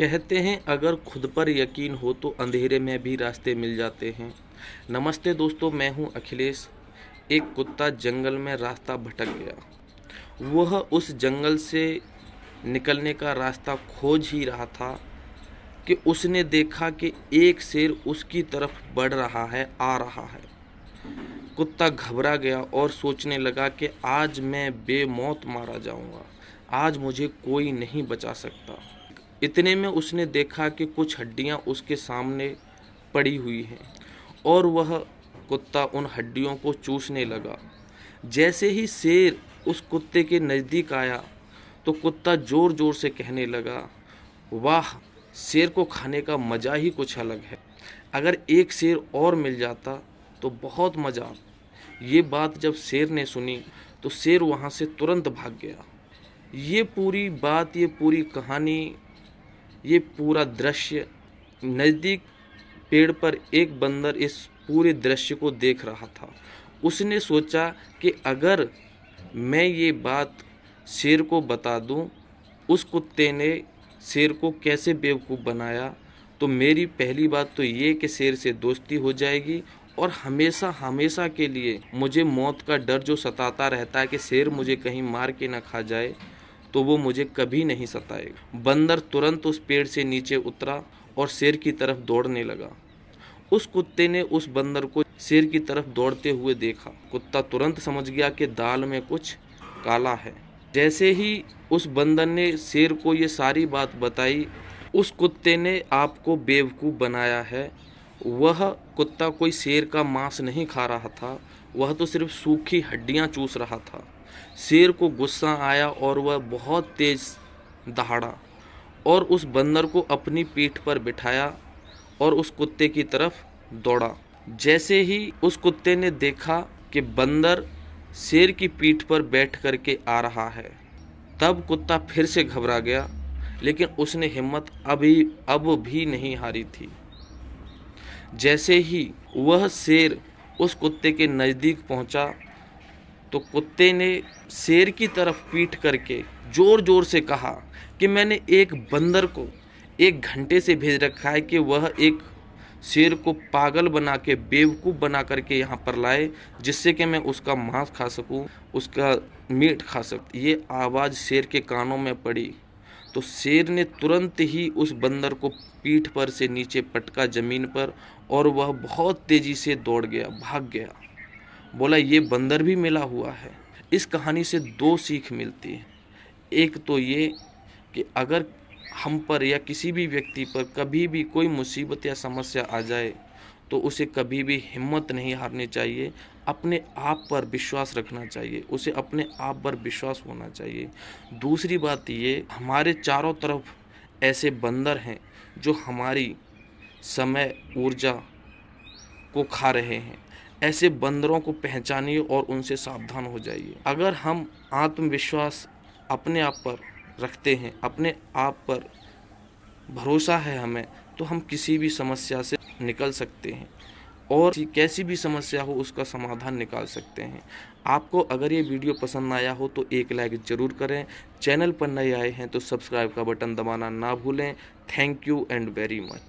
कहते हैं अगर खुद पर यकीन हो तो अंधेरे में भी रास्ते मिल जाते हैं। नमस्ते दोस्तों, मैं हूं अखिलेश। एक कुत्ता जंगल में रास्ता भटक गया। वह उस जंगल से निकलने का रास्ता खोज ही रहा था कि उसने देखा कि एक शेर उसकी तरफ बढ़ रहा है, आ रहा है। कुत्ता घबरा गया और सोचने लगा कि आज मैं बेमौत मारा जाऊंगा। आज मुझे कोई नहीं बचा सकता। इतने में उसने देखा कि कुछ हड्डियां उसके सामने पड़ी हुई हैं और वह कुत्ता उन हड्डियों को चूसने लगा। जैसे ही शेर उस कुत्ते के नज़दीक आया तो कुत्ता ज़ोर ज़ोर से कहने लगा, वाह, शेर को खाने का मज़ा ही कुछ अलग है। अगर एक शेर और मिल जाता तो बहुत मज़ा। ये बात जब शेर ने सुनी तो शेर वहाँ से तुरंत भाग गया। ये पूरी बात, ये पूरी कहानी, ये पूरा दृश्य, नज़दीक पेड़ पर एक बंदर इस पूरे दृश्य को देख रहा था। उसने सोचा कि अगर मैं ये बात शेर को बता दूं, उस कुत्ते ने शेर को कैसे बेवकूफ़ बनाया, तो मेरी पहली बात तो ये कि शेर से दोस्ती हो जाएगी और हमेशा हमेशा के लिए मुझे मौत का डर जो सताता रहता है कि शेर मुझे कहीं मार के ना खा जाए, तो वो मुझे कभी नहीं सताएगा। बंदर तुरंत उस पेड़ से नीचे उतरा और शेर की तरफ दौड़ने लगा। उस कुत्ते ने उस बंदर को शेर की तरफ दौड़ते हुए देखा। कुत्ता तुरंत समझ गया कि दाल में कुछ काला है। जैसे ही उस बंदर ने शेर को ये सारी बात बताई, उस कुत्ते ने आपको बेवकूफ़ बनाया है। वह कुत्ता कोई शेर का मांस नहीं खा रहा था, वह तो सिर्फ सूखी हड्डियां चूस रहा था। शेर को गुस्सा आया और वह बहुत तेज दहाड़ा और उस बंदर को अपनी पीठ पर बिठाया और उस कुत्ते की तरफ दौड़ा। जैसे ही उस कुत्ते ने देखा कि बंदर शेर की पीठ पर बैठ करके आ रहा है, तब कुत्ता फिर से घबरा गया, लेकिन उसने हिम्मत अब भी नहीं हारी थी। जैसे ही वह शेर उस कुत्ते के नज़दीक पहुंचा तो कुत्ते ने शेर की तरफ पीठ करके ज़ोर ज़ोर से कहा कि मैंने एक बंदर को 1 घंटे से भेज रखा है कि वह एक शेर को पागल बना के, बेवकूफ़ बना करके यहाँ पर लाए, जिससे कि मैं उसका मांस खा सकूँ, उसका मीट खा सकूँ। ये आवाज़ शेर के कानों में पड़ी तो शेर ने तुरंत ही उस बंदर को पीठ पर से नीचे पटका ज़मीन पर और वह बहुत तेज़ी से दौड़ गया, भाग गया। बोला, ये बंदर भी मिला हुआ है। इस कहानी से 2 सीख मिलती है। एक तो ये कि अगर हम पर या किसी भी व्यक्ति पर कभी भी कोई मुसीबत या समस्या आ जाए तो उसे कभी भी हिम्मत नहीं हारनी चाहिए, अपने आप पर विश्वास रखना चाहिए, उसे अपने आप पर विश्वास होना चाहिए। दूसरी बात ये, हमारे चारों तरफ ऐसे बंदर हैं जो हमारी समय, ऊर्जा को खा रहे हैं। ऐसे बंदरों को पहचानिए और उनसे सावधान हो जाइए। अगर हम आत्मविश्वास अपने आप पर रखते हैं, अपने आप पर भरोसा है हमें, तो हम किसी भी समस्या से निकल सकते हैं और कैसी भी समस्या हो उसका समाधान निकाल सकते हैं। आपको अगर ये वीडियो पसंद आया हो तो एक लाइक ज़रूर करें। चैनल पर नए आए हैं तो सब्सक्राइब का बटन दबाना ना भूलें। Thank you and very much.